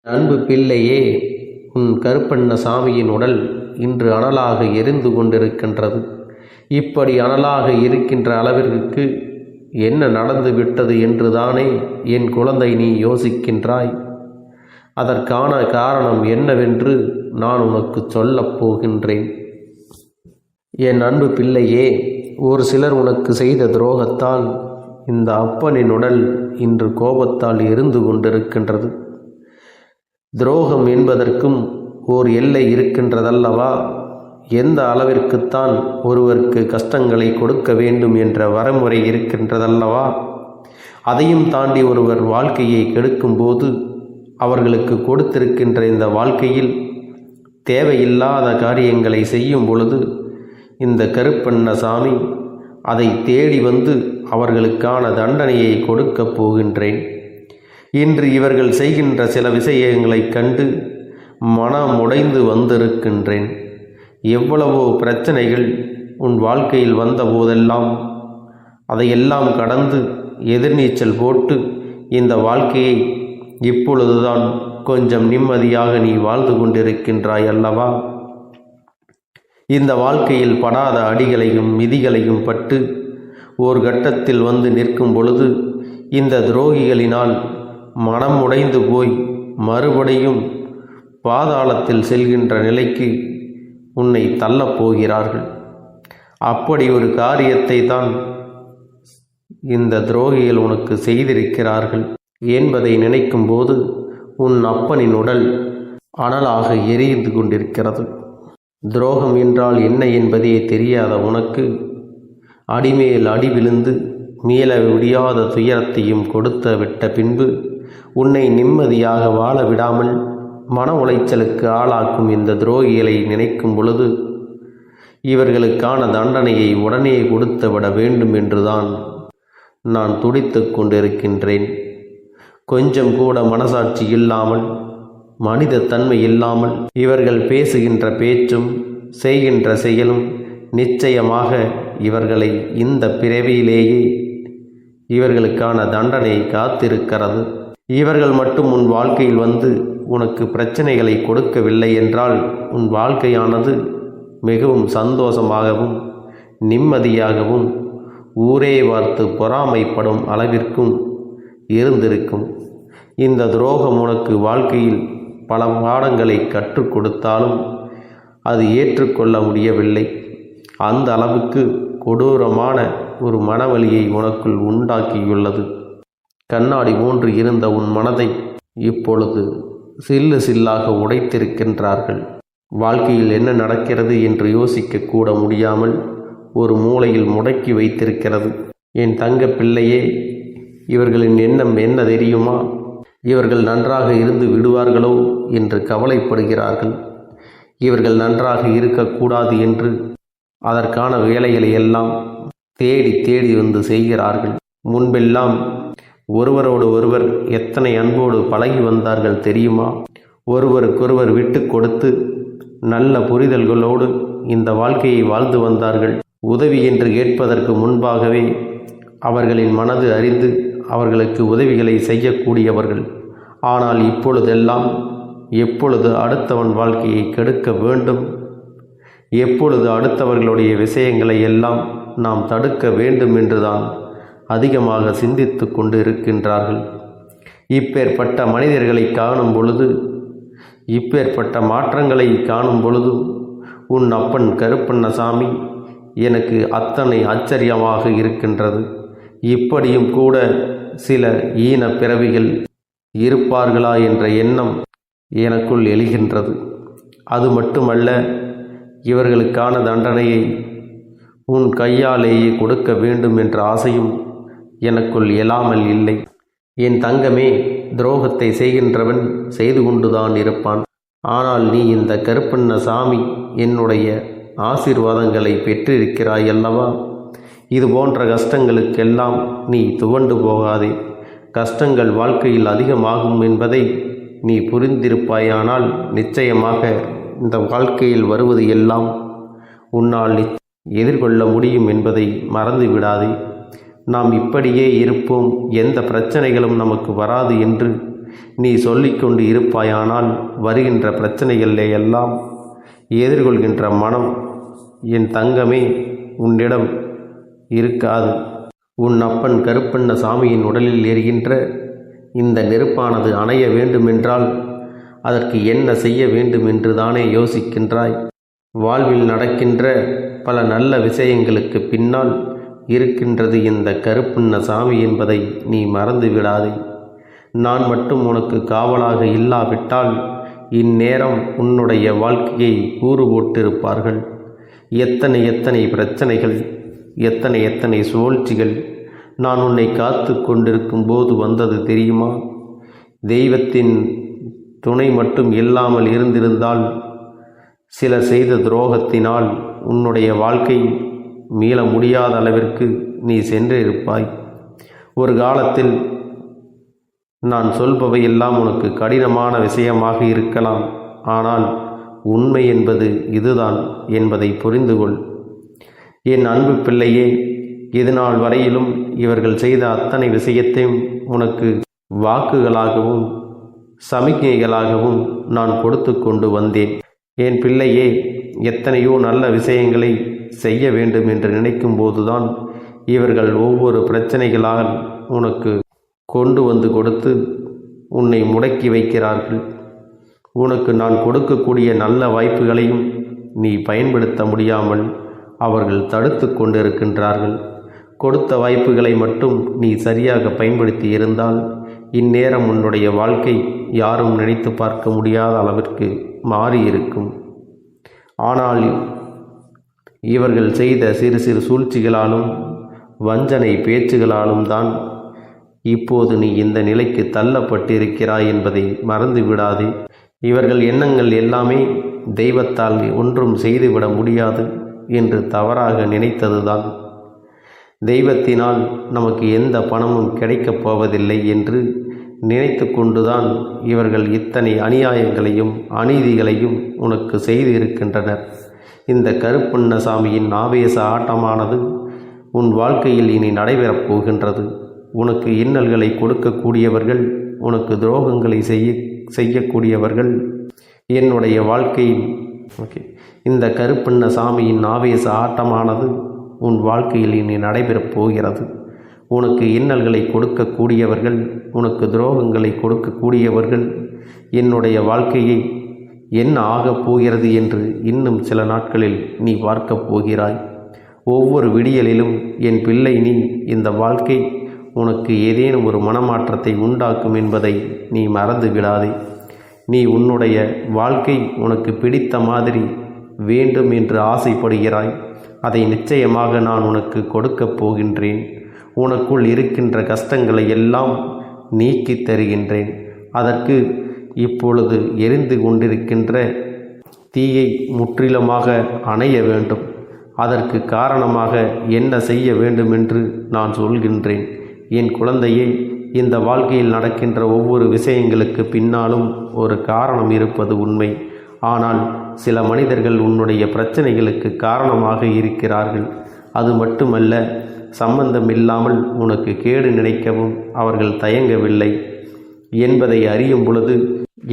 அன்பு பிள்ளையே, உன் கருப்பண்ணசாமியின் உடல் இன்று அனலாக எரிந்து கொண்டிருக்கின்றது. இப்படி அனலாக இருக்கின்ற அளவிற்கு என்ன நடந்து விட்டது என்றுதானே என் குழந்தை நீ யோசிக்கின்றாய். அதற்கான காரணம் என்னவென்று நான் உனக்கு சொல்லப் போகின்றேன். என் அன்பு பிள்ளையே, ஒரு சிலர் உனக்கு செய்த துரோகத்தால் இந்த அப்பனின் உடல் இன்று கோபத்தால் எரிந்து கொண்டிருக்கின்றது. துரோகம் என்பதற்கும் ஓர் எல்லை இருக்கின்றதல்லவா? எந்த அளவிற்குத்தான் ஒருவருக்கு கஷ்டங்களை கொடுக்க வேண்டும் என்ற வரமுறை இருக்கின்றதல்லவா? அதையும் தாண்டி ஒருவர் வாழ்க்கையை கெடுக்கும்போது அவர்களுக்கு கொடுத்திருக்கின்ற இந்த வாழ்க்கையில் தேவையில்லாத காரியங்களை செய்யும் பொழுது இந்த கருப்பண்ணசாமி அதை தேடி வந்து அவர்களுக்கான தண்டனையை கொடுக்கப் போகின்றேன். இன்று இவர்கள் செய்கின்ற சில விஷயங்களைக் கண்டு மனமுடைந்து வந்திருக்கின்றேன். எவ்வளவோ பிரச்சனைகள் உன் வாழ்க்கையில் வந்த போதெல்லாம் அதையெல்லாம் கடந்து எதிர்நீச்சல் போட்டு இந்த வாழ்க்கையை இப்பொழுதுதான் கொஞ்சம் நிம்மதியாக நீ வாழ்ந்து கொண்டிருக்கின்றாய் அல்லவா? இந்த வாழ்க்கையில் படாத அடிகளையும் மிதிகளையும் பட்டு ஓர் கட்டத்தில் வந்து நிற்கும் பொழுது இந்த துரோகிகளினால் மனம் உடைந்து போய் மறுபடியும் பாதாளத்தில் செல்கின்ற நிலைக்கு உன்னை தள்ளப் போகிறார்கள். அப்படி ஒரு காரியத்தை தான் இந்த துரோகிகள் உனக்கு செய்திருக்கிறார்கள் என்பதை நினைக்கும் போது உன் அப்பனின் உடல் அனலாக எரிந்து கொண்டிருக்கிறது. துரோகம் என்றால் என்ன என்பதே தெரியாத உனக்கு அடிமேல் அடி விழுந்து மீள முடியாத துயரத்தையும் கொடுத்து விட்ட பின்பு உன்னை நிம்மதியாக வாழ விடாமல் மன உளைச்சலுக்கு ஆளாக்கும் இந்த துரோகிகளை நினைக்கும் பொழுது இவர்களுக்கான தண்டனையை உடனே கொடுத்து விட வேண்டும் என்றுதான் நான் துடித்து கொண்டிருக்கின்றேன். கொஞ்சம் கூட மனசாட்சி இல்லாமல், மனித தன்மை இல்லாமல் இவர்கள் பேசுகின்ற பேச்சும் செய்கின்ற செயலும் நிச்சயமாக இவர்களை இந்த பிறவியிலேயே இவர்களுக்கான தண்டனை காத்திருக்கிறது. இவர்கள் மட்டும் உன் வாழ்க்கையில் வந்து உனக்கு பிரச்சனைகளை கொடுக்கவில்லை என்றால் உன் வாழ்க்கையானது மிகவும் சந்தோஷமாகவும் நிம்மதியாகவும் ஊரே பார்த்து பொறாமைப்படும் அளவிற்கும் இருந்திருக்கும். இந்த துரோகம் உனக்கு வாழ்க்கையில் பல பாடங்களை கற்றுக் கொடுத்தாலும் அது ஏற்றுக்கொள்ள முடியவில்லை. அந்த அளவுக்கு கொடூரமான ஒரு மனவலியை உனக்குள் உண்டாக்கியுள்ளது. கண்ணாடி போன்று இருந்த உன் மனதை இப்பொழுது சில்லு சில்லாக உடைத்திருக்கின்றார்கள். வாழ்க்கையில் என்ன நடக்கிறது என்று யோசிக்க கூட முடியாமல் ஒரு மூலையில் முடக்கி வைத்திருக்கிறது. என் தங்க பிள்ளையே, இவர்களின் எண்ணம் என்ன தெரியுமா? இவர்கள் நன்றாக இருந்து விடுவார்களோ என்று கவலைப்படுகிறார்கள். இவர்கள் நன்றாக இருக்கக்கூடாது என்று அதற்கான வேலைகளை எல்லாம் தேடி தேடி வந்து செய்கிறார்கள். முன்பெல்லாம் ஒருவரோடு ஒருவர் எத்தனை அன்போடு பழகி வந்தார்கள் தெரியுமா? ஒருவருக்கொருவர் விட்டு கொடுத்து நல்ல புரிதல்களோடு இந்த வாழ்க்கையை வாழ்ந்து வந்தார்கள். உதவி என்று கேட்பதற்கு முன்பாகவே அவர்களின் மனது அறிந்து அவர்களுக்கு உதவிகளை செய்யக்கூடியவர்கள். ஆனால் இப்பொழுதெல்லாம் எப்பொழுது அடுத்தவன் வாழ்க்கையை கெடுக்க வேண்டும், எப்பொழுது அடுத்தவர்களுடைய விஷயங்களை எல்லாம் நாம் தடுக்க வேண்டும் என்றுதான் அதிகமாக சிந்தித்து கொண்டு இருக்கின்றார்கள். இப்பேற்பட்ட மனிதர்களை காணும் பொழுது, இப்பேற்பட்ட மாற்றங்களை காணும் பொழுது உன் அப்பன் கருப்பண்ணசாமி எனக்கு அத்தனை ஆச்சரியமாக இருக்கின்றது. இப்படியும் கூட சில ஈன பிறவிகள் இருப்பார்களா என்ற எண்ணம் எனக்குள் எழுகின்றது. அது மட்டுமல்ல, இவர்களுக்கான தண்டனையை உன் கையாலேயே கொடுக்க வேண்டும் என்ற ஆசையும் எனக்குள் எழாமல் இல்லை. என் தங்கமே, துரோகத்தை செய்கின்றவன் செய்து கொண்டுதான் இருப்பான். ஆனால் நீ இந்த கருப்பண்ணசாமி என்னுடைய ஆசீர்வாதங்களை பெற்றிருக்கிறாய் அல்லவா? இது போன்ற கஷ்டங்களுக்கெல்லாம் நீ துவண்டு போகாதே. கஷ்டங்கள் வாழ்க்கையில் அதிகமாகும் என்பதை நீ புரிந்திருப்பாயானால் நிச்சயமாக இந்த வாழ்க்கையில் வருவது எல்லாம் உன்னால் எதிர்கொள்ள முடியும் என்பதை மறந்து விடாதே. நாம் இப்படியே இருப்போம், எந்த பிரச்சனைகளும் நமக்கு வராது என்று நீ சொல்லிக்கொண்டு இருப்பாயானால் வருகின்ற பிரச்சனைகளிலே எல்லாம் எதிர்கொள்கின்ற மனம் என் தங்கமே உன்னிடம் இருக்காது. உன் அப்பன் கருப்பண்ண சாமியின் உடலில் எரிகின்ற இந்த நெருப்பானது அணைய வேண்டுமென்றால் அதற்கு என்ன செய்ய வேண்டும் என்று தானே யோசிக்கின்றாய்? வாழ்வில் நடக்கின்ற பல நல்ல விஷயங்களுக்கு பின்னால் இருக்கின்றது இந்த கருப்பண்ண சாமி என்பதை நீ மறந்து விடாதே. நான் மட்டும் உனக்கு காவலாக இல்லாவிட்டால் இந்நேரம் உன்னுடைய வாழ்க்கையை கூறு போட்டிருப்பார்கள். எத்தனை எத்தனை பிரச்சனைகள், எத்தனை சூழ்ச்சிகள் நான் உன்னை காத்து கொண்டிருக்கும் போது வந்தது தெரியுமா? தெய்வத்தின் துணை மட்டும் இல்லாமல் இருந்திருந்தால் சிலர் செய்த துரோகத்தினால் உன்னுடைய வாழ்க்கை மீள முடியாத அளவிற்கு நீ சென்றிருப்பாய். ஒரு காலத்தில் நான் சொல்பவை எல்லாம் உனக்கு கடினமான விஷயமாக இருக்கலாம். ஆனால் உண்மை என்பது இதுதான் என்பதை புரிந்து கொள். என் அன்பு பிள்ளையே, இதுநாள் வரையிலும் இவர்கள் செய்த அத்தனை விஷயத்தையும் உனக்கு வாக்குகளாகவும் சமிக்ஞைகளாகவும் நான் கொடுத்து கொண்டு வந்தேன். என் பிள்ளையே, எத்தனையோ நல்ல விஷயங்களை செய்ய வேண்டும் என்று நினைக்கும் போதுதான் இவர்கள் ஒவ்வொரு பிரச்சனைகளால் உனக்கு கொண்டு வந்து கொடுத்து உன்னை முடக்கி வைக்கிறார்கள். உனக்கு நான் கொடுக்கக்கூடிய நல்ல வாய்ப்புகளையும் நீ பயன்படுத்த முடியாமல் அவர்கள் தடுத்து கொண்டிருக்கின்றார்கள். கொடுத்த வாய்ப்புகளை மட்டும் நீ சரியாக பயன்படுத்தி இருந்தால் இந்நேரம் உன்னுடைய வாழ்க்கை யாரும் நினைத்து பார்க்க முடியாத அளவிற்கு மாறியிருக்கும். ஆனால் இவர்கள் செய்த சிறு சிறு சூழ்ச்சிகளாலும் வஞ்சனை பேச்சுகளாலும் தான் இப்போது நீ இந்த நிலைக்கு தள்ளப்பட்டிருக்கிறாய் என்பதை மறந்து விடாதே. இவர்கள் எண்ணங்கள் எல்லாமே தெய்வத்தால் ஒன்றும் செய்துவிட முடியாது என்று தவறாக நினைத்ததுதான். தெய்வத்தினால் நமக்கு எந்த பணமும் கிடைக்கப் போவதில்லை என்று நினைத்து கொண்டுதான் இவர்கள் இத்தனை அநியாயங்களையும் அநீதிகளையும் உனக்கு செய்து இருக்கின்றனர். இந்த கருப்பண்ண சாமியின் ஆவேச ஆட்டமானது உன் வாழ்க்கையில் இனி நடைபெறப் போகின்றது. உனக்கு இன்னல்களை கொடுக்கக்கூடியவர்கள், உனக்கு துரோகங்களை செய்யக்கூடியவர்கள் என்னுடைய வாழ்க்கையில் இந்த கருப்பண்ண சாமியின் ஆவேச ஆட்டமானது உன் வாழ்க்கையில் இனி நடைபெறப் போகிறது. உனக்கு இன்னல்களை கொடுக்கக்கூடியவர்கள், உனக்கு துரோகங்களை கொடுக்கக்கூடியவர்கள் என்னுடைய வாழ்க்கையை என்ன ஆகப் போகிறது என்று இன்னும் சில நாட்களில் நீ பார்க்கப் போகிறாய். ஒவ்வொரு விடியலிலும் என் பிள்ளை, நீ இந்த வாழ்க்கை உனக்கு ஏதேனும் ஒரு மனமாற்றத்தை உண்டாக்கும் என்பதை நீ மறந்து விடாதே. நீ உன்னுடைய வாழ்க்கை உனக்கு பிடித்த மாதிரி வேண்டும் என்று ஆசைப்படுகிறாய். அதை நிச்சயமாக நான் உனக்கு கொடுக்கப் போகின்றேன். உனக்குள் இருக்கின்ற கஷ்டங்களை எல்லாம் நீக்கி தருகின்றேன். அதற்கு இப்பொழுது எரிந்து கொண்டிருக்கின்ற தீயை முற்றிலுமாக அணைய வேண்டும். அதற்கு காரணமாக என்ன செய்ய வேண்டும் என்று நான் சொல்கின்றேன். என் குழந்தையே, இந்த வாழ்க்கையில் நடக்கின்ற ஒவ்வொரு விஷயங்களுக்கு பின்னாலும் ஒரு காரணம் இருப்பது உண்மை. ஆனால் சில மனிதர்கள் உன்னுடைய பிரச்சனைகளுக்கு காரணமாக இருக்கிறார்கள். அது மட்டுமல்ல, சம்பந்தம் இல்லாமல் உனக்கு கேடு நினைக்கவும் அவர்கள் தயங்கவில்லை என்பதை அறியும் பொழுது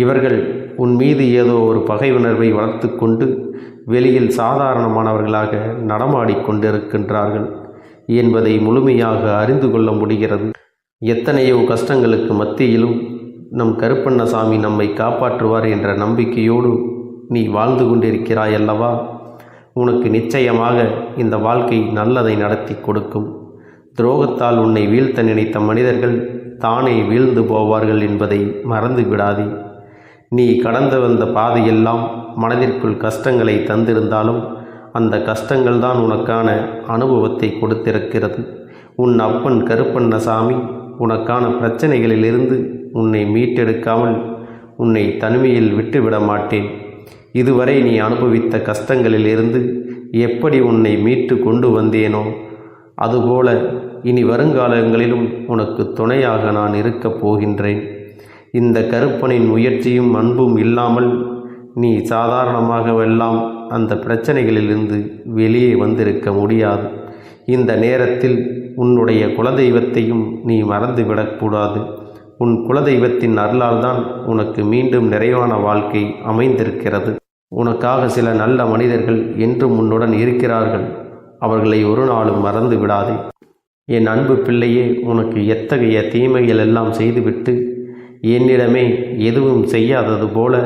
இவர்கள் உன் மீது ஏதோ ஒரு பகை உணர்வை வளர்த்து கொண்டு வெளியில் சாதாரணமானவர்களாக நடமாடிக்கொண்டிருக்கின்றார்கள் என்பதை முழுமையாக அறிந்து கொள்ள முடிகிறது. எத்தனையோ கஷ்டங்களுக்கு மத்தியிலும் நம் கருப்பண்ணசாமி நம்மை காப்பாற்றுவார் என்ற நம்பிக்கையோடு நீ வாழ்ந்து கொண்டிருக்கிறாய் அல்லவா? உனக்கு நிச்சயமாக இந்த வாழ்க்கை நல்லதை நடத்தி கொடுக்கும். துரோகத்தால் உன்னை வீழ்த்த நினைத்த மனிதர்கள் தானே வீழ்ந்து போவார்கள் என்பதை மறந்து விடாதே. நீ கடந்து வந்த பாதையெல்லாம் மனதிற்குள் கஷ்டங்களை தந்திருந்தாலும் அந்த கஷ்டங்கள் தான் உனக்கான அனுபவத்தை கொடுத்திருக்கிறது. உன் அப்பன் கருப்பண்ணசாமி உனக்கான பிரச்சனைகளிலிருந்து உன்னை மீட்டெடுக்காமல் உன்னை தனிமையில் விட்டுவிட மாட்டேன். இதுவரை நீ அனுபவித்த கஷ்டங்களிலிருந்து எப்படி உன்னை மீட்டு கொண்டு வந்தேனோ அதுபோல இனி வருங்காலங்களிலும் உனக்கு துணையாக நான் இருக்கப் போகின்றேன். இந்த கருப்பனின் முயற்சியும் அன்பும் இல்லாமல் நீ சாதாரணமாகவெல்லாம் அந்த பிரச்சனைகளிலிருந்து வெளியே வந்திருக்க முடியாது. இந்த நேரத்தில் உன்னுடைய குலதெய்வத்தையும் நீ மறந்துவிடக்கூடாது. உன் குலதெய்வத்தின் அருளால் தான் உனக்கு மீண்டும் நிறைவான வாழ்க்கை அமைந்திருக்கிறது. உனக்காக சில நல்ல மனிதர்கள் என்றும் உன்னுடன் இருக்கிறார்கள். அவர்களை ஒரு நாளும் மறந்து விடாதே. என் அன்பு பிள்ளையே, உனக்கு எத்தகைய தீமைகள் எல்லாம் செய்துவிட்டு என்னிடமே எதுவும் செய்யாதது போல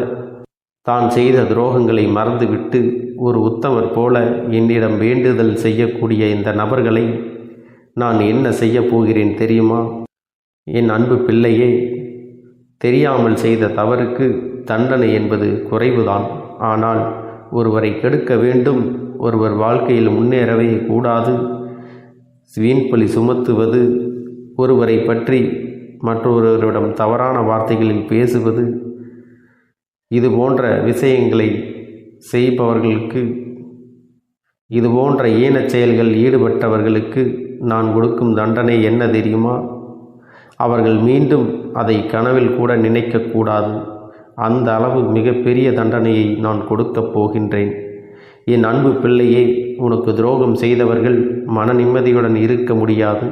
தான் செய்த துரோகங்களை மறந்துவிட்டு ஒரு உத்தமர் போல என்னிடம் வேண்டுதல் செய்யக்கூடிய இந்த நபர்களை நான் என்ன செய்ய போகிறேன் தெரியுமா? என் அன்பு பிள்ளையே, தெரியாமல் செய்த தவறுக்கு தண்டனை என்பது குறைவுதான். ஆனால் ஒருவரை கெடுக்க வேண்டும், ஒருவர் வாழ்க்கையில் முன்னேறவே கூடாது, வீண்பழி சுமத்துவது, ஒருவரை பற்றி மற்றொருவரிடம் தவறான வார்த்தைகளில் பேசுவது, இது போன்ற விஷயங்களை செய்பவர்களுக்கு, இது போன்ற ஈனச் செயல்கள் ஈடுபட்டவர்களுக்கு நான் கொடுக்கும் தண்டனை என்ன தெரியுமா? அவர்கள் மீண்டும் அதை கனவில் கூட நினைக்கக்கூடாது. அந்த அளவு மிகப்பெரிய தண்டனையை நான் கொடுக்கப் போகின்றேன். என் அன்பு பிள்ளையே, உனக்கு துரோகம் செய்தவர்கள் மன நிம்மதியுடன் இருக்க முடியாது.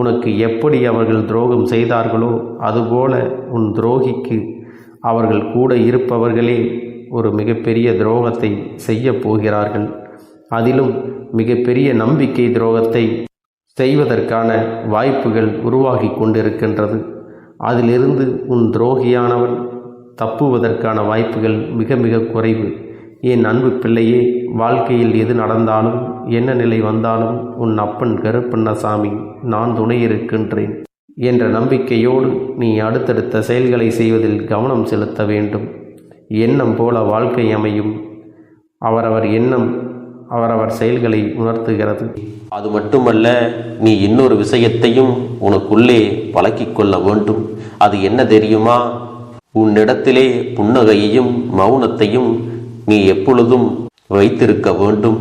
உனக்கு எப்படி அவர்கள் துரோகம் செய்தார்களோ அதுபோல உன் துரோகிக்கு அவர்கள் கூட இருப்பவர்களே ஒரு மிகப்பெரிய துரோகத்தை செய்ய போகிறார்கள். அதிலும் மிகப்பெரிய நம்பிக்கை துரோகத்தை செய்வதற்கான வாய்ப்புகள் உருவாகி கொண்டிருக்கின்றது. அதிலிருந்து உன் துரோகியானவன் தப்புவதற்கான வாய்ப்புகள் மிக மிக குறைவு. என் அன்பு பிள்ளையே, வாழ்க்கையில் எது நடந்தாலும் என்ன நிலை வந்தாலும் உன் அப்பன் கருப்பண்ணசாமி நான் துணை இருக்கின்றேன் என்ற நம்பிக்கையோடு நீ அடுத்தடுத்த செயல்களை செய்வதில் கவனம் செலுத்த வேண்டும். எண்ணம் போல வாழ்க்கை அமையும். அவரவர் எண்ணம் அவரவர் செயல்களை உணர்த்துகிறது. அது மட்டுமல்ல, நீ இன்னொரு விஷயத்தையும் உனக்குள்ளே பழக்கிக் கொள்ள வேண்டும். அது என்ன தெரியுமா? உன்னிடத்திலே புன்னகையையும் மௌனத்தையும் நீ எப்பொழுதும் வைத்திருக்க வேண்டும்.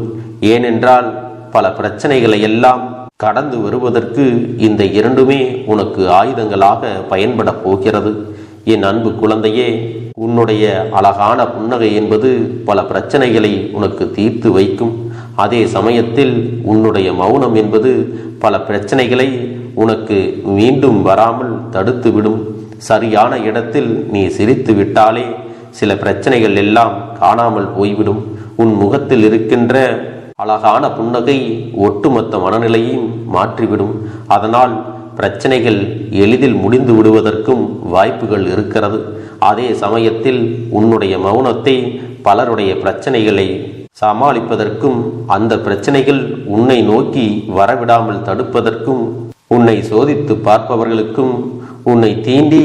ஏனென்றால் பல பிரச்சனைகளை எல்லாம் கடந்து வருவதற்கு இந்த இரண்டுமே உனக்கு ஆயுதங்களாக பயன்பட போகிறது. என் அன்பு குழந்தையே, உன்னுடைய அழகான புன்னகை என்பது பல பிரச்சனைகளை உனக்கு தீர்த்து வைக்கும். அதே சமயத்தில் உன்னுடைய மௌனம் என்பது பல பிரச்சனைகளை உனக்கு மீண்டும் வராமல் தடுத்துவிடும். சரியான இடத்தில் நீ சிரித்து விட்டாலே சில பிரச்சனைகள் எல்லாம் காணாமல் போய்விடும். உன் முகத்தில் இருக்கின்ற அழகான புன்னகை ஒட்டுமொத்த மனநிலையும் மாற்றிவிடும். அதனால் பிரச்சனைகள் எளிதில் முடிந்து விடுவதற்கும் வாய்ப்புகள் இருக்கிறது. அதே சமயத்தில் உன்னுடைய மௌனத்தை பலருடைய பிரச்சனைகளை சமாளிப்பதற்கும், அந்த பிரச்சனைகள் உன்னை நோக்கி வரவிடாமல் தடுப்பதற்கும், உன்னை சோதித்து பார்ப்பவர்களுக்கும், உன்னை தீண்டி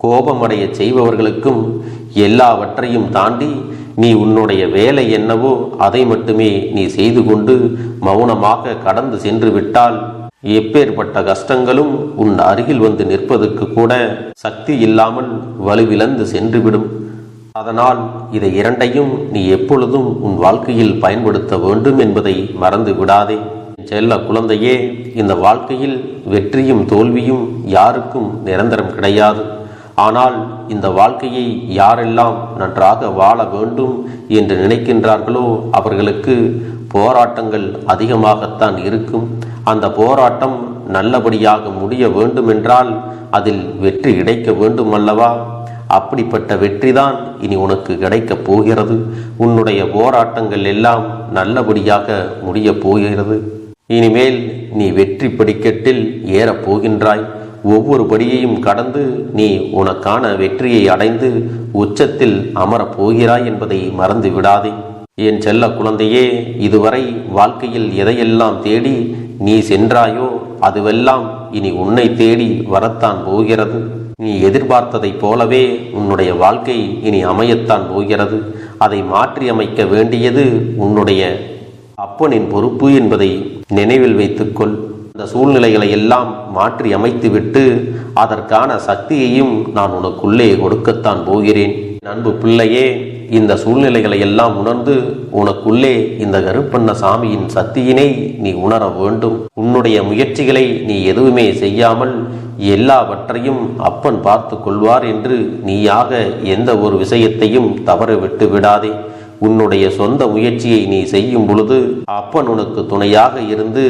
கோபமடைய செய்பவர்களுக்கும் எல்லாவற்றையும் தாண்டி நீ உன்னுடைய வேலை என்னவோ அதை மட்டுமே நீ செய்து கொண்டு மௌனமாக கடந்து சென்று விட்டால் எப்பேற்பட்ட கஷ்டங்களும் உன் அருகில் வந்து நிற்பதற்கு கூட சக்தி இல்லாமல் வலுவிழந்து சென்றுவிடும். அதனால் இதை இரண்டையும் நீ எப்பொழுதும் உன் வாழ்க்கையில் பயன்படுத்த வேண்டும் என்பதை மறந்து விடாதே. செல்ல குழந்தையே, இந்த வாழ்க்கையில் வெற்றியும் தோல்வியும் யாருக்கும் நிரந்தரம் கிடையாது. ஆனால் இந்த வாழ்க்கையை யாரெல்லாம் நன்றாக வாழ வேண்டும் என்று நினைக்கின்றார்களோ அவர்களுக்கு போராட்டங்கள் அதிகமாகத்தான் இருக்கும். அந்த போராட்டம் நல்லபடியாக முடிய வேண்டுமென்றால் அதில் வெற்றி கிடைக்க வேண்டும் அல்லவா? அப்படிப்பட்ட வெற்றிதான் இனி உனக்கு கிடைக்கப் போகிறது. உன்னுடைய போராட்டங்கள் எல்லாம் நல்லபடியாக முடியப் போகிறது. இனிமேல் நீ வெற்றி படிக்கட்டில் ஏறப் போகின்றாய். ஒவ்வொரு படியையும் கடந்து நீ உனக்கான வெற்றியை அடைந்து உச்சத்தில் அமரப் போகிறாய் என்பதை மறந்து விடாதே. என் செல்ல குழந்தையே, இதுவரை வாழ்க்கையில் எதையெல்லாம் தேடி நீ சென்றாயோ அதுவெல்லாம் இனி உன்னை தேடி வரத்தான் போகிறது. நீ எதிர்பார்த்ததைப் போலவே உன்னுடைய வாழ்க்கை இனி அமையத்தான் போகிறது. அதை மாற்றி அமைக்க வேண்டியது உன்னுடைய அப்பனின் பொறுப்பு என்பதை நினைவில் வைத்துக்கொள். அந்த சூழ்நிலைகளை எல்லாம் மாற்றி அமைத்துவிட்டு அதற்கான சக்தியையும் நான் உனக்குள்ளே கொடுக்கத்தான் போகிறேன். அன்பு பிள்ளையே, இந்த சூழ்நிலைகளை எல்லாம் உணர்ந்து உனக்குள்ளே இந்த கருப்பண்ணசாமியின் சக்தியினை நீ உணர வேண்டும். உன்னுடைய முயற்சிகளை நீ எதுவுமே செய்யாமல் எல்லாவற்றையும் அப்பன் பார்த்து கொள்வார் என்று நீயாக எந்த ஒரு விஷயத்தையும் தவற விட்டு விடாதே. உன்னுடைய சொந்த முயற்சியை நீ செய்யும் பொழுது அப்பன் உனக்கு துணையாக இருந்து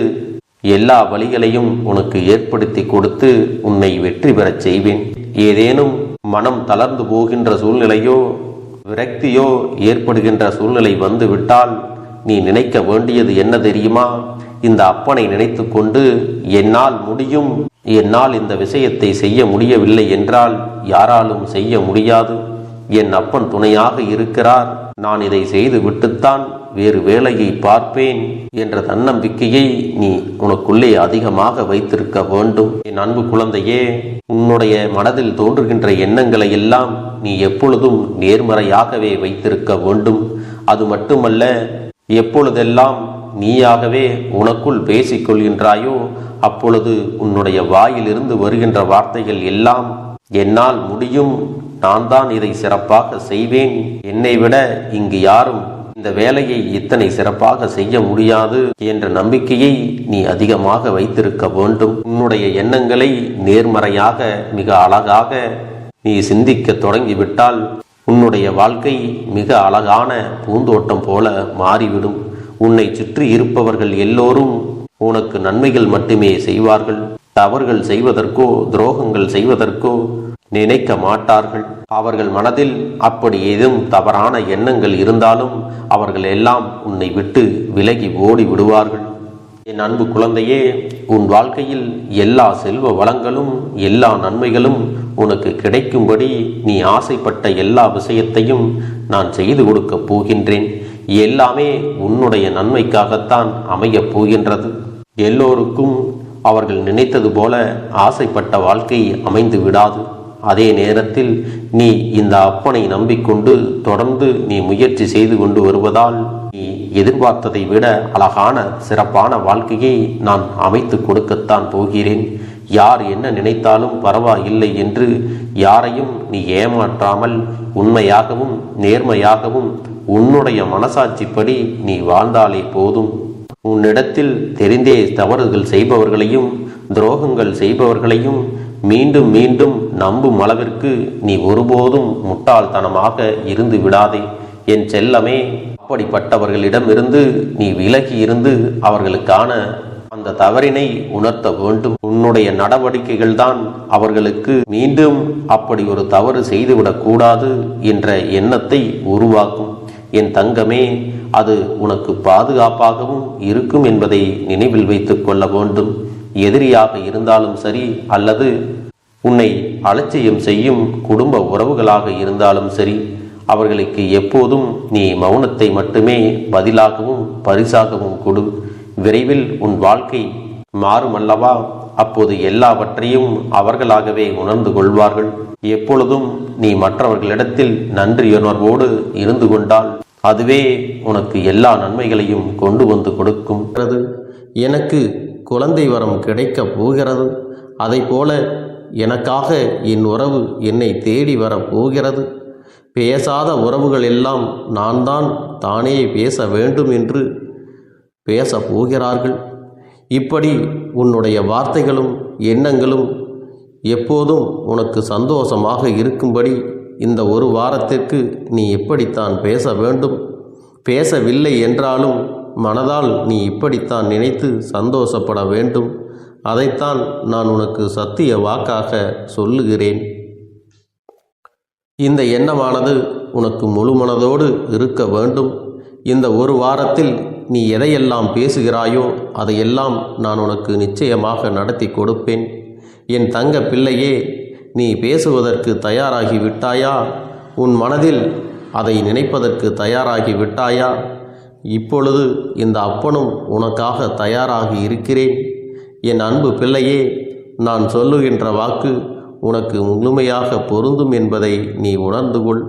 எல்லா வழிகளையும் உனக்கு ஏற்படுத்தி கொடுத்து உன்னை வெற்றி பெறச் செய்வேன். ஏதேனும் மனம் தளர்ந்து போகின்ற சூழ்நிலையோ விரக்தியோ ஏற்படுகின்ற சூழ்நிலை வந்துவிட்டால் நீ நினைக்க வேண்டியது என்ன தெரியுமா? இந்த அப்பனை நினைத்து கொண்டு என்னால் முடியும், என்னால் இந்த விஷயத்தை செய்ய முடியவில்லை என்றால் யாராலும் செய்ய முடியாது, என் அப்பன் துணையாக இருக்கிறார், நான் இதை செய்து விட்டுத்தான் வேறு வேலையை பார்ப்பேன் என்ற தன்னம்பிக்கையை நீ உனக்குள்ளே அதிகமாக வைத்திருக்க வேண்டும். என் அன்பு குழந்தையே, உன்னுடைய மனதில் தோன்றுகின்ற எண்ணங்களை எல்லாம் நீ எப்பொழுதும் நேர்மறையாகவே வைத்திருக்க வேண்டும். அது மட்டுமல்ல, எப்பொழுதெல்லாம் நீயாகவே உனக்குள் பேசிக்கொள்கின்றாயோ அப்பொழுது உன்னுடைய வாயிலிருந்து வருகின்ற வார்த்தைகள் எல்லாம் என்னால் முடியும், நான் தான் இதை சிறப்பாக செய்வேன், என்னை விட இங்கு யாரும் இந்த வேலையை இத்தனை சிறப்பாக செய்ய முடியாது என்ற நம்பிக்கையை நீ அதிகமாக வைத்திருக்க வேண்டும். உன்னுடைய எண்ணங்களை நேர்மறையாக மிக அழகாக நீ சிந்திக்க தொடங்கிவிட்டால் உன்னுடைய வாழ்க்கை மிக அழகான பூந்தோட்டம் போல மாறிவிடும். உன்னை சுற்றி இருப்பவர்கள் எல்லோரும் உனக்கு நன்மைகள் மட்டுமே செய்வார்கள். தவறுகள் செய்வதற்கோ துரோகங்கள் செய்வதற்கோ நினைக்க மாட்டார்கள். அவர்கள் மனதில் அப்படி ஏதும் தவறான எண்ணங்கள் இருந்தாலும் அவர்கள் எல்லாம் உன்னை விட்டு விலகி ஓடி விடுவார்கள். என் அன்பு குழந்தையே, உன் வாழ்க்கையில் எல்லா செல்வ வளங்களும் எல்லா நன்மைகளும் உனக்கு கிடைக்கும்படி நீ ஆசைப்பட்ட எல்லா விஷயத்தையும் நான் செய்து கொடுக்கப் போகின்றேன். எல்லாமே உன்னுடைய நன்மைக்காகத்தான் அமையப் போகின்றது. எல்லோருக்கும் அவர்கள் நினைத்தது போல ஆசைப்பட்ட வாழ்க்கை அமைந்து விடாது. அதே நேரத்தில் நீ இந்த அப்பனை நம்பிக்கொண்டு தொடர்ந்து நீ முயற்சி செய்து கொண்டு வருவதால் நீ எதிர்பார்த்ததை விட அழகான சிறப்பான வாழ்க்கையை நான் அமைத்து கொடுக்கத்தான் போகிறேன். யார் என்ன நினைத்தாலும் பரவாயில்லை என்று யாரையும் நீ ஏமாற்றாமல் உண்மையாகவும் நேர்மையாகவும் உன்னுடைய மனசாட்சிப்படி நீ வாழ்ந்தாலே போதும். உன்னிடத்தில் தெரிந்தே தவறுகள் செய்பவர்களையும் துரோகங்கள் செய்பவர்களையும் மீண்டும் மீண்டும் நம்பும் அளவிற்கு நீ ஒருபோதும் முட்டாள்தனமாக இருந்து விடாதே. என் செல்லமே, அப்படிப்பட்டவர்களிடமிருந்து நீ விலகி இருந்து அவர்களுக்கான அந்த தவறினை உணர்த்த வேண்டும். உன்னுடைய நடவடிக்கைகள் தான் அவர்களுக்கு மீண்டும் அப்படி ஒரு தவறு செய்துவிடக் கூடாது என்ற எண்ணத்தை உருவாக்கும். என் தங்கமே, அது உனக்கு பாதுகாப்பாகவும் இருக்கும் என்பதை நினைவில் வைத்துக் கொள்ள வேண்டும். எதிரியாக இருந்தாலும் சரி அல்லது உன்னை அலட்சியம் செய்யும் குடும்ப உறவுகளாக இருந்தாலும் சரி, அவர்களுக்கு எப்போதும் நீ மௌனத்தை மட்டுமே பதிலாகவும் பரிசாகவும் கொடு. விரைவில் உன் வாழ்க்கை மாறுமல்லவா? அப்போது எல்லாவற்றையும் அவர்களாகவே உணர்ந்து கொள்வார்கள். எப்பொழுதும் நீ மற்றவர்களிடத்தில் நன்றியுணர்வோடு இருந்து கொண்டால் அதுவே உனக்கு எல்லா நன்மைகளையும் கொண்டு வந்து கொடுக்கும். எனக்கு குழந்தை வரம் கிடைக்கப் போகிறது, அதை போல எனக்காக என் உறவு என்னை தேடி வரப் போகிறது. பேசாத உறவுகள் எல்லாம் நான் தான் தானே பேச வேண்டும் என்று பேசப் போகிறார்கள். இப்படி உன்னுடைய வார்த்தைகளும் எண்ணங்களும் எப்போதும் உனக்கு சந்தோஷமாக இருக்கும்படி இந்த ஒரு வாரத்திற்கு நீ எப்படித்தான் பேச வேண்டும். பேசவில்லை என்றாலும் மனதால் நீ இப்படித்தான் நினைத்து சந்தோஷப்பட வேண்டும். அதைத்தான் நான் உனக்கு சத்திய வாக்காக சொல்லுகிறேன். இந்த எண்ணமானது உனக்கு முழு மனதோடு இருக்க வேண்டும். இந்த ஒரு வாரத்தில் நீ எதையெல்லாம் பேசுகிறாயோ அதையெல்லாம் நான் உனக்கு நிச்சயமாக நடத்தி கொடுப்பேன். என் தங்க பிள்ளையே, நீ பேசுவதற்கு தயாராகி விட்டாயா? உன் மனதில் அதை நினைப்பதற்கு தயாராகி விட்டாயா? இப்பொழுது இந்த அப்பனும் உனக்காக தயாராகி இருக்கிறேன். என் அன்பு பிள்ளையே, நான் சொல்லுகின்ற வாக்கு உனக்கு முழுமையாக பொருந்தும் என்பதை நீ உணர்ந்து கொள்.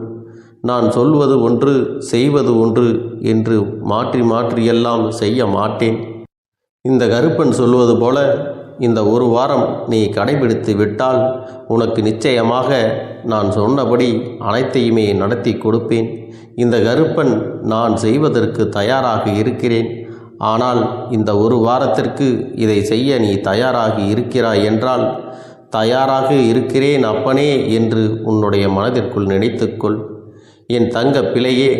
நான் சொல்வது ஒன்று செய்வது ஒன்று என்று மாற்றி மாற்றியெல்லாம் செய்ய மாட்டேன். இந்த கருப்பன் சொல்வது போல இந்த ஒரு வாரம் நீ கடைபிடித்து விட்டால் உனக்கு நிச்சயமாக நான் சொன்னபடி அனைத்தையுமே நடத்தி கொடுப்பேன். இந்த கருப்பன் நான் செய்வதற்கு தயாராக இருக்கிறேன். ஆனால் இந்த ஒரு வாரத்திற்கு இதை செய்ய நீ தயாராகி இருக்கிறாய் என்றால், தயாராக இருக்கிறேன் அப்பனே என்று உன்னுடைய மனதிற்குள் நினைத்துக்கொள். என் தங்க பிள்ளையே,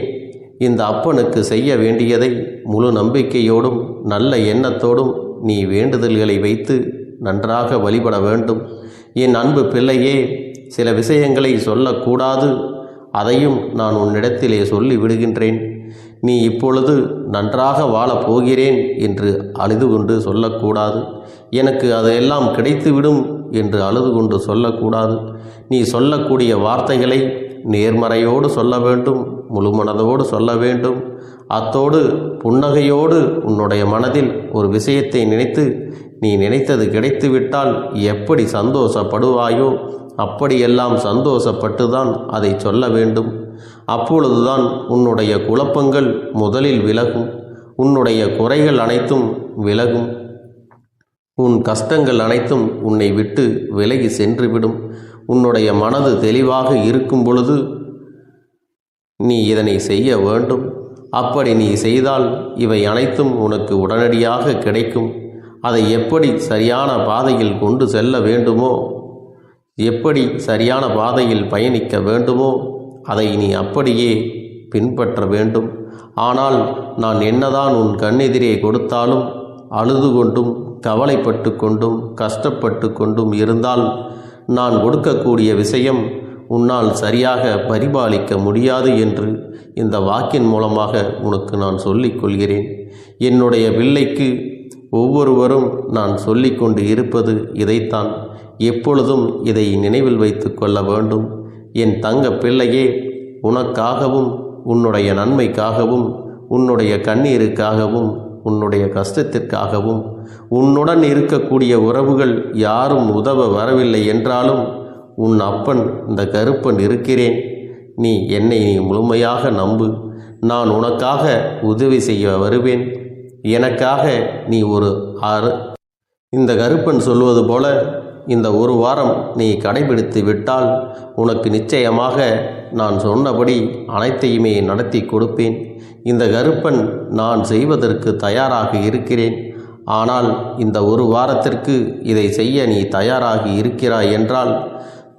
இந்த அப்பனுக்கு செய்ய வேண்டியதை முழு நம்பிக்கையோடும் நல்ல எண்ணத்தோடும் நீ வேண்டுதல்களை வைத்து நன்றாக வழிபட வேண்டும். என் அன்பு பிள்ளையே, சில விஷயங்களை சொல்லக்கூடாது, அதையும் நான் உன்னிடத்திலே சொல்லி விடுகின்றேன். நீ இப்பொழுது நன்றாக வாழப் போகிறேன் என்று அழுது கொண்டு சொல்லக்கூடாது. எனக்கு அதையெல்லாம் கிடைத்துவிடும் என்று அழுது கொண்டு சொல்லக்கூடாது. நீ சொல்லக்கூடிய வார்த்தைகளை நேர்மறையோடு சொல்ல வேண்டும், முழுமனதோடு சொல்ல வேண்டும். அத்தோடு புன்னகையோடு உன்னுடைய மனதில் ஒரு விஷயத்தை நினைத்து நீ நினைத்தது கிடைத்துவிட்டால் எப்படி சந்தோஷப்படுவாயோ அப்படியெல்லாம் சந்தோஷப்பட்டுதான் அதை சொல்ல வேண்டும். அப்பொழுதுதான் உன்னுடைய குழப்பங்கள் முதலில் விலகும், உன்னுடைய குறைகள் அனைத்தும் விலகும், உன் கஷ்டங்கள் அனைத்தும் உன்னை விட்டு விலகி சென்றுவிடும். உன்னுடைய மனது தெளிவாக இருக்கும் பொழுது நீ இதனை செய்ய வேண்டும். அப்படி நீ செய்தால் இவை அனைத்தும் உனக்கு உடனடியாக கிடைக்கும். அதை எப்படி சரியான பாதையில் கொண்டு செல்ல வேண்டுமோ, எப்படி சரியான பாதையில் பயணிக்க வேண்டுமோ அதை நீ அப்படியே பின்பற்ற வேண்டும். ஆனால் நான் என்னதான் உன் கண்ணெதிரே கொடுத்தாலும் அழுது கொண்டும் கவலைப்பட்டு கொண்டும் கஷ்டப்பட்டு கொண்டும் இருந்தால் நான் கொடுக்கக்கூடிய விஷயம் உன்னால் சரியாக பரிபாலிக்க முடியாது என்று இந்த வாக்கின் மூலமாக உனக்கு நான் சொல்லிக் கொள்கிறேன். என்னுடைய பிள்ளைக்கு ஒவ்வொருவரும் நான் சொல்லிக்கொண்டு இருப்பது இதைத்தான். எப்பொழுதும் இதை நினைவில் வைத்து கொள்ள வேண்டும். என் தங்க பிள்ளையே, உனக்காகவும் உன்னுடைய நன்மைக்காகவும் உன்னுடைய கண்ணீருக்காகவும் உன்னுடைய கஷ்டத்திற்காகவும் உன்னுடன் இருக்கக்கூடிய உறவுகள் யாரும் உதவ வரவில்லை என்றாலும் உன் அப்பன் இந்த கருப்பன் இருக்கிறேன். நீ என்னை முழுமையாக நம்பு. நான் உனக்காக உதவி செய்ய வருவேன். எனக்காக நீ ஒரு இந்த கருப்பன் சொல்வது போல இந்த ஒரு வாரம் நீ கடைபிடித்து விட்டால் உனக்கு நிச்சயமாக நான் சொன்னபடி அனைத்தையுமே நடத்தி கொடுப்பேன். இந்த கருப்பன் நான் செய்வதற்கு தயாராக இருக்கிறேன். ஆனால் இந்த ஒரு வாரத்திற்கு இதை செய்ய நீ தயாராகி இருக்கிறாய் என்றால்,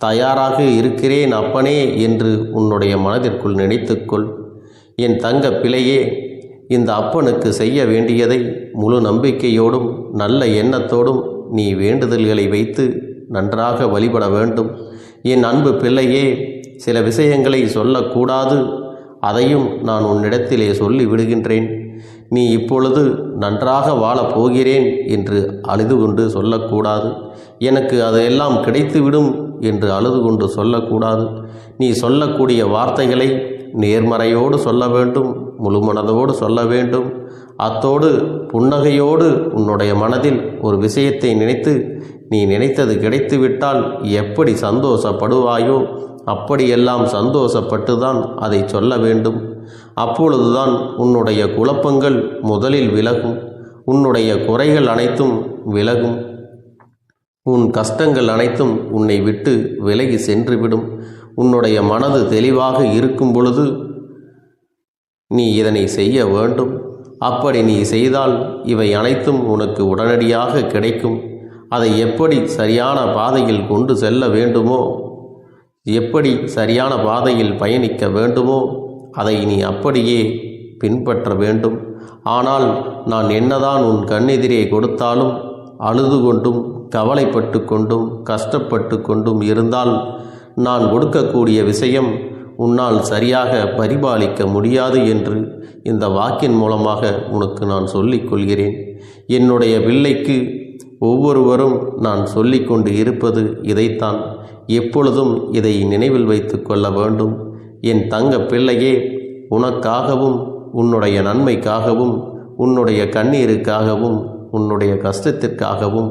தயாராக இருக்கிறேன் அப்பனே என்று உன்னுடைய மனதிற்குள் நினைத்துக்கொள். என் தங்க பிள்ளையே, இந்த அப்பனுக்கு செய்ய வேண்டியதை முழு நம்பிக்கையோடும் நல்ல எண்ணத்தோடும் நீ வேண்டுதல்களை வைத்து நன்றாக வழிபட வேண்டும். என் அன்பு பிள்ளையே, சில விஷயங்களை சொல்லக்கூடாது, அதையும் நான் உன்னிடத்திலே சொல்லி விடுகின்றேன். நீ இப்பொழுது நன்றாக வாழப் போகிறேன் என்று அழுது கொண்டு சொல்லக்கூடாது. எனக்கு அதையெல்லாம் கிடைத்துவிடும் என்று அழுது கொண்டு சொல்லக்கூடாது. நீ சொல்லக்கூடிய வார்த்தைகளை நேர்மறையோடு சொல்ல வேண்டும், முழுமனதோடு சொல்ல வேண்டும். அத்தோடு புன்னகையோடு உன்னுடைய மனதில் ஒரு விஷயத்தை நினைத்து நீ நினைத்தது கிடைத்துவிட்டால் எப்படி சந்தோஷப்படுவாயோ அப்படியெல்லாம் சந்தோஷப்பட்டுதான் அதை சொல்ல வேண்டும். அப்பொழுதுதான் உன்னுடைய குழப்பங்கள் முதலில் விலகும், உன்னுடைய குறைகள் அனைத்தும் விலகும், உன் கஷ்டங்கள் அனைத்தும் உன்னை விட்டு விலகி சென்றுவிடும். உன்னுடைய மனது தெளிவாக இருக்கும் பொழுது நீ இதனை செய்ய வேண்டும். அப்படி நீ செய்தால் இவை அனைத்தும் உனக்கு உடனடியாக கிடைக்கும். அதை எப்படி சரியான பாதையில் கொண்டு செல்ல வேண்டுமோ, எப்படி சரியான பாதையில் பயணிக்க வேண்டுமோ அதை நீ அப்படியே பின்பற்ற வேண்டும். ஆனால் நான் என்னதான் உன் கண்ணெதிரே கொடுத்தாலும் அழுது கொண்டும் கவலைப்பட்டு கொண்டும் கஷ்டப்பட்டு கொண்டும் இருந்தால் நான் கொடுக்கக்கூடிய விஷயம் உன்னால் சரியாக பரிபாலிக்க முடியாது என்று இந்த வாக்கின் மூலமாக உனக்கு நான் சொல்லிக் கொள்கிறேன். என்னுடைய பிள்ளைக்கு ஒவ்வொருவரும் நான் சொல்லிக்கொண்டு இருப்பது இதைத்தான். எப்பொழுதும் இதை நினைவில் வைத்து கொள்ள வேண்டும். என் தங்க பிள்ளையே, உனக்காகவும் உன்னுடைய நன்மைக்காகவும் உன்னுடைய கண்ணீருக்காகவும் உன்னுடைய கஷ்டத்திற்காகவும்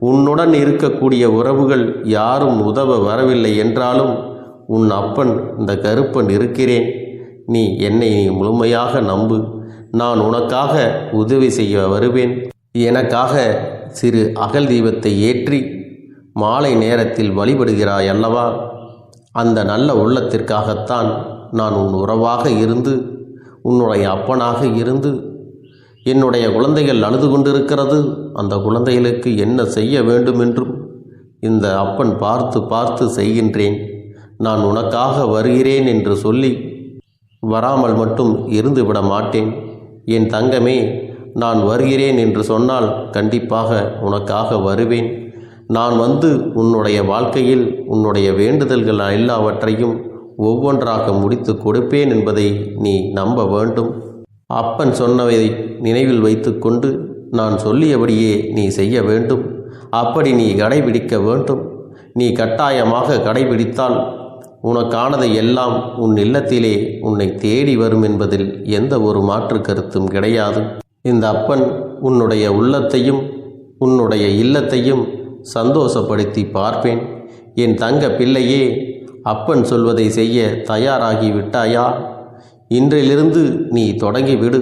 உன்னுடன் இருக்கக்கூடிய உறவுகள் யாரும் உதவ வரவில்லை என்றாலும் உன் அப்பன் இந்த கருப்பன் இருக்கிறேன். நீ என்னை முழுமையாக நம்பு. நான் உனக்காக உதவி செய்ய வருவேன். எனக்காக சிறு அகல் தீபத்தை ஏற்றி மாலை நேரத்தில் வழிபடுகிறாய் அல்லவா? அந்த நல்ல உள்ளத்திற்காகத்தான் நான் உன் உறவாக இருந்து உன்னுடைய அப்பனாக இருந்து என்னுடைய குழந்தைகள் அழுது கொண்டிருக்கிறது, அந்த குழந்தைகளுக்கு என்ன செய்ய வேண்டும் என்றும் இந்த அப்பன் பார்த்து பார்த்து செய்கின்றேன். நான் உனக்காக வருகிறேன் என்று சொல்லி வராமல் மட்டும் இருந்து விட மாட்டேன். என் தங்கமே, நான் வருகிறேன் என்று சொன்னால் கண்டிப்பாக உனக்காக வருவேன். நான் வந்து உன்னுடைய வாழ்க்கையில் உன்னுடைய வேண்டுதல்கள் எல்லாவற்றையும் ஒவ்வொன்றாக முடித்து கொடுப்பேன் என்பதை நீ நம்ப வேண்டும். அப்பன் சொன்னவை நினைவில் வைத்துக்கொண்டு நான் சொல்லியபடியே நீ செய்ய வேண்டும். அப்படி நீ கடைபிடிக்க வேண்டும். நீ கட்டாயமாக கடைபிடித்தால் உனக்கானதை எல்லாம் உன் இல்லத்திலே உன்னை தேடி வரும் என்பதில் எந்த ஒரு மாற்று கருத்தும் கிடையாது. இந்த அப்பன் உன்னுடைய உள்ளத்தையும் உன்னுடைய இல்லத்தையும் சந்தோஷப்படுத்தி பார்ப்பேன். என் தங்க பிள்ளையே, அப்பன் சொல்வதை செய்ய தயாராகி விட்டாயா? இன்றிலிருந்து நீ தொடங்கிவிடு.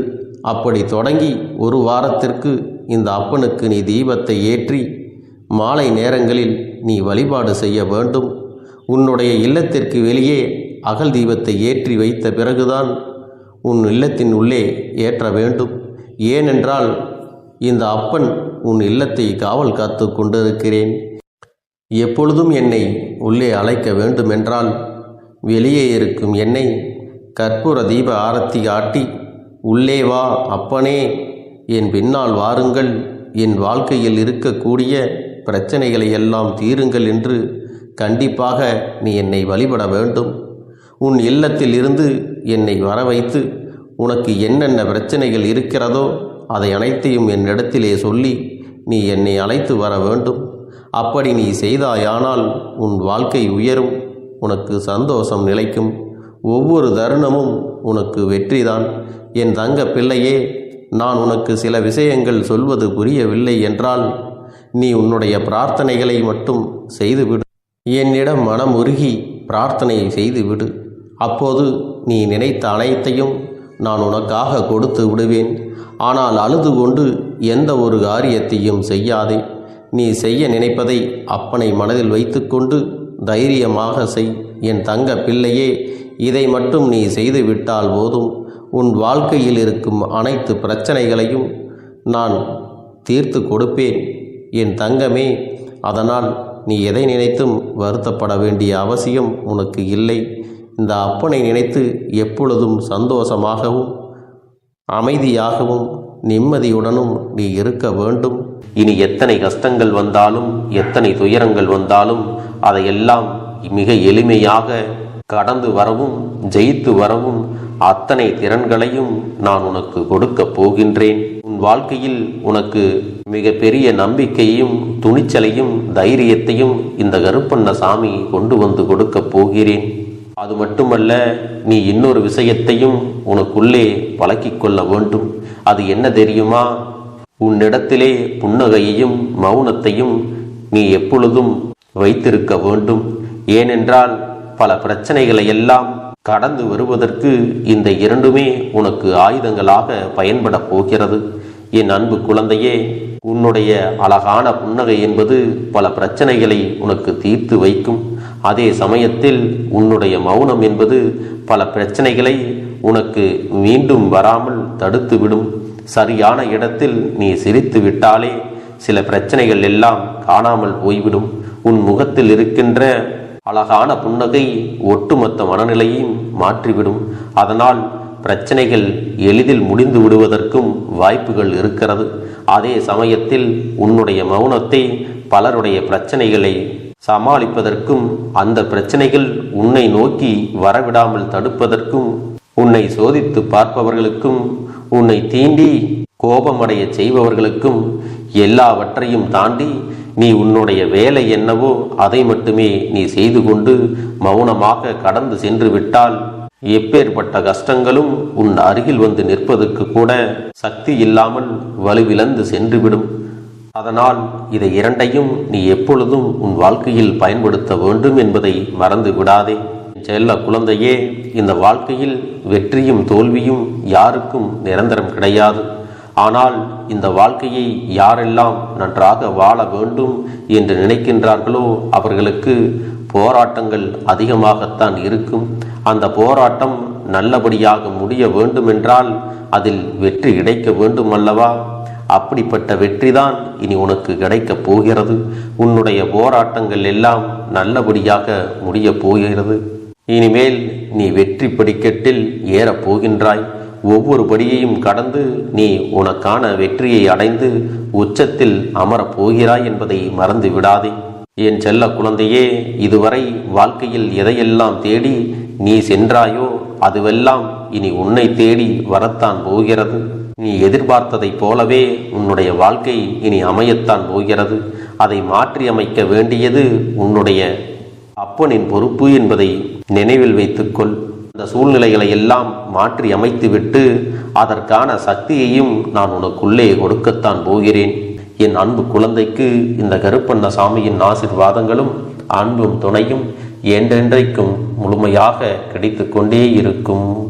அப்படி தொடங்கி ஒரு வாரத்திற்கு இந்த அப்பனுக்கு நீ தீபத்தை ஏற்றி மாலை நேரங்களில் நீ வழிபாடு செய்ய வேண்டும். உன்னுடைய இல்லத்திற்கு வெளியே அகல் தீபத்தை ஏற்றி வைத்த பிறகுதான் உன் இல்லத்தின் உள்ளே ஏற்ற வேண்டும். ஏனென்றால் இந்த அப்பன் உன் இல்லத்தை காவல் காத்து கொண்டிருக்கிறேன். எப்பொழுதும் என்னை உள்ளே அழைக்க வேண்டுமென்றால் வெளியே இருக்கும் என்னை கற்பூர தீப ஆரத்தி காட்டி உள்ளே வா அப்பனே, என் பின்னால் வாருங்கள், என் வாழ்க்கையில் இருக்கக்கூடிய பிரச்சனைகளை எல்லாம் தீருங்கள் என்று கண்டிப்பாக நீ என்னை வழிபட வேண்டும். உன் இல்லத்தில் இருந்து என்னை வர வைத்து உனக்கு என்னென்ன பிரச்சனைகள் இருக்கிறதோ அதை அனைத்தையும் என்னிடத்திலே சொல்லி நீ என்னை அழைத்து வர வேண்டும். அப்படி நீ செய்தாயானால் உன் வாழ்க்கை உயரும், உனக்கு சந்தோஷம் நிலைக்கும், ஒவ்வொரு தருணமும் உனக்கு வெற்றிதான். என் தங்க பிள்ளையே, நான் உனக்கு சில விஷயங்கள் சொல்வது புரியவில்லை என்றால் நீ உன்னுடைய பிரார்த்தனைகளை மட்டும் செய்துவிடு. என்னிடம் மனம் உருகி பிரார்த்தனை செய்துவிடு. அப்போது நீ நினைத்த அனைத்தையும் நான் உனக்காக கொடுத்து விடுவேன். ஆனால் அழுது கொண்டு எந்த ஒரு காரியத்தையும் செய்யாதே. நீ செய்ய நினைப்பதை அப்பனை மனதில் வைத்துக்கொண்டு தைரியமாக செய். என் தங்க பிள்ளையே, இதை மட்டும் நீ செய்துவிட்டால் போதும். உன் வாழ்க்கையில் இருக்கும் அனைத்து பிரச்சனைகளையும் நான் தீர்த்து கொடுப்பேன் என் தங்கமே. அதனால் நீ எதை நினைத்தும் வருத்தப்பட வேண்டிய அவசியம் உனக்கு இல்லை. இந்த அப்பனை நினைத்து எப்பொழுதும் சந்தோஷமாகவும் அமைதியாகவும் நிம்மதியுடனும் நீ இருக்க வேண்டும். இனி எத்தனை கஷ்டங்கள் வந்தாலும் எத்தனை துயரங்கள் வந்தாலும் அதையெல்லாம் மிக எளிமையாக கடந்து வரவும் ஜெயித்து வரவும் அத்தனை திறன்களையும் நான் உனக்கு கொடுக்க போகின்றேன். உன் வாழ்க்கையில் உனக்கு மிக பெரிய நம்பிக்கையும் துணிச்சலையும் தைரியத்தையும் இந்த கருப்பண்ணசாமி கொண்டு வந்து கொடுக்க போகிறேன். அது மட்டுமல்ல, நீ இன்னொரு விஷயத்தையும் உனக்குள்ளே பழக்கிக் கொள்ள வேண்டும். அது என்ன தெரியுமா? உன்னிடத்திலே புன்னகையையும் மௌனத்தையும் நீ எப்பொழுதும் வைத்திருக்க வேண்டும். ஏனென்றால் பல பிரச்சனைகளை எல்லாம் கடந்து வருவதற்கு இந்த இரண்டுமே உனக்கு ஆயுதங்களாக பயன்பட போகிறது. என் அன்பு குழந்தையே, உன்னுடைய அழகான புன்னகை என்பது பல பிரச்சனைகளை உனக்கு தீர்த்து வைக்கும். அதே சமயத்தில் உன்னுடைய மௌனம் என்பது பல பிரச்சனைகளை உனக்கு மீண்டும் வராமல் தடுத்துவிடும். சரியான இடத்தில் நீ சிரித்து விட்டாலே சில பிரச்சனைகள் எல்லாம் காணாமல் போய்விடும். உன் முகத்தில் இருக்கின்ற அழகான புன்னகை ஒட்டுமொத்த மனநிலையையும் மாற்றிவிடும். அதனால் பிரச்சனைகள் எளிதில் முடிந்து விடுவதற்கும் வாய்ப்புகள் இருக்கிறது. அதே சமயத்தில் உன்னுடைய மௌனத்தை பலருடைய பிரச்சனைகளை சமாளிப்பதற்கும் அந்த பிரச்சனைகள் உன்னை நோக்கி வரவிடாமல் தடுப்பதற்கும் உன்னை சோதித்து பார்ப்பவர்களுக்கும் உன்னை தீண்டி கோபமடைய செய்பவர்களுக்கும் எல்லாவற்றையும் தாண்டி நீ உன்னுடைய வேலை என்னவோ அதை மட்டுமே நீ செய்து கொண்டு மௌனமாக கடந்து சென்று விட்டால் எப்பேற்பட்ட கஷ்டங்களும் உன் அருகில் வந்து நிற்பதற்கு கூட சக்தி இல்லாமல் வலுவிழந்து சென்றுவிடும். அதனால் இதை இரண்டையும் நீ எப்பொழுதும் உன் வாழ்க்கையில் பயன்படுத்த வேண்டும் என்பதை மறந்து விடாதே. செல்ல குழந்தையே, இந்த வாழ்க்கையில் வெற்றியும் தோல்வியும் யாருக்கும் நிரந்தரம் கிடையாது. ஆனால் இந்த வாழ்க்கையை யாரெல்லாம் நன்றாக வாழ வேண்டும் என்று நினைக்கின்றார்களோ அவர்களுக்கு போராட்டங்கள் அதிகமாகத்தான் இருக்கும். அந்த போராட்டம் நல்லபடியாக முடிய வேண்டுமென்றால் அதில் வெற்றி கிடைக்க வேண்டும் அல்லவா? அப்படிப்பட்ட வெற்றிதான் இனி உனக்கு கிடைக்கப் போகிறது. உன்னுடைய போராட்டங்கள் எல்லாம் நல்லபடியாக முடிய போகிறது. இனிமேல் நீ வெற்றி படிக்கட்டில் ஏறப் போகின்றாய். ஒவ்வொரு படியையும் கடந்து நீ உனக்கான வெற்றியை அடைந்து உச்சத்தில் அமரப் போகிறாய் என்பதை மறந்து விடாதே. என் செல்ல குழந்தையே, இதுவரை வாழ்க்கையில் எதையெல்லாம் தேடி நீ சென்றாயோ அதுவெல்லாம் இனி உன்னை தேடி வரத்தான் போகிறது. நீ எதிர்பார்த்ததைப் போலவே உன்னுடைய வாழ்க்கை இனி அமையத்தான் போகிறது. அதை மாற்றி அமைக்க வேண்டியது உன்னுடைய அப்பனின் பொறுப்பு என்பதை நினைவில் வைத்துக்கொள். அந்த சூழ்நிலைகளை எல்லாம் மாற்றி அமைத்துவிட்டு அதற்கான சக்தியையும் நான் உனக்குள்ளே கொடுக்கத்தான் போகிறேன். என் அன்பு குழந்தைக்கு இந்த கருப்பண்ணசாமியின் ஆசீர்வாதங்களும் அன்பும் துணையும் என்றென்றைக்கும் முழுமையாக கிடைத்து கொண்டே இருக்கும்.